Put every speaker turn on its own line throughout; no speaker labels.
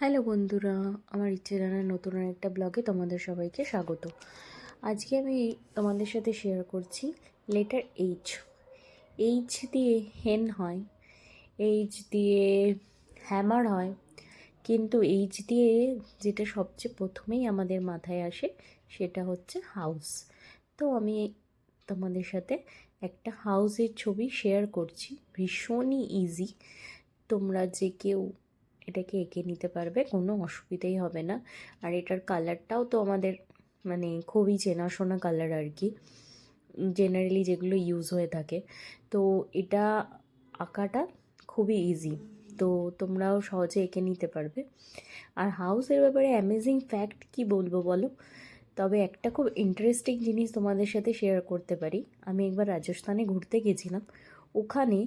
Hello বন্ধুরা, আমার ইচ্ছে জানার নতুন একটা ব্লগে তোমাদের সবাইকে স্বাগত। আজকে আমি তোমাদের সাথে শেয়ার করছি লেটার এইচ। এইচ দিয়ে হেন হয়, এইচ দিয়ে হ্যামার হয়, কিন্তু এইচ দিয়ে যেটা সবচেয়ে প্রথমেই আমাদের মাথায় আসে সেটা হচ্ছে হাউস। তো আমি তোমাদের সাথে একটা হাউসের ছবি শেয়ার করছি, ভীষণই ইজি। তোমরা যে কেউ এটাকে এঁকে নিতে পারবে, কোনো অসুবিধাই হবে না। আর এটার কালারটাও তো আমাদের খুবই চেনাশোনা কালার আর কি, জেনারেলি যেগুলো ইউজ হয়ে থাকে। তো এটা আঁকাটা খুবই ইজি, তো তোমরাও সহজে এঁকে নিতে পারবে। আর হাউসের ব্যাপারে অ্যামেজিং ফ্যাক্ট কি বলবো বলো, তবে একটা খুব ইন্টারেস্টিং জিনিস তোমাদের সাথে শেয়ার করতে পারি। আমি একবার রাজস্থানে ঘুরতে গেছিলাম, ওখানে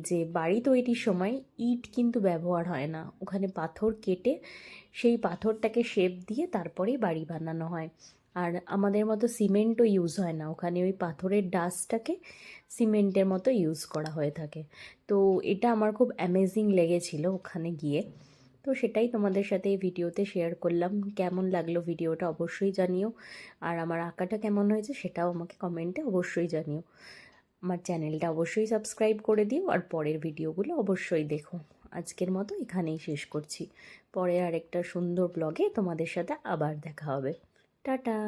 যে বাড়ি তৈরির সময় ইট কিন্তু ব্যবহার হয় না, ওখানে পাথর কেটে সেই পাথরটাকে শেপ দিয়ে তারপরেই বাড়ি বানানো হয়। আর আমাদের মতো সিমেন্টও ইউজ হয় না, ওখানে ওই পাথরের ডাস্টটাকে সিমেন্টের মতো ইউজ করা হয়ে থাকে। তো এটা আমার খুব অ্যামেজিং লেগেছিল ওখানে গিয়ে। তো সেটাই তোমাদের সাথে এই ভিডিওতে শেয়ার করলাম। কেমন লাগলো ভিডিওটা অবশ্যই জানিও, আর আমার আঁকাটা কেমন হয়েছে সেটাও আমাকে কমেন্টে অবশ্যই জানিও। আমার চ্যানেলটা অবশ্যই সাবস্ক্রাইব করে দিও, আর পরের ভিডিওগুলো অবশ্যই দেখো। আজকের মতো এখানেই শেষ করছি, পরে আরেকটা সুন্দর ব্লগে তোমাদের সাথে আবার দেখা হবে। টাটা।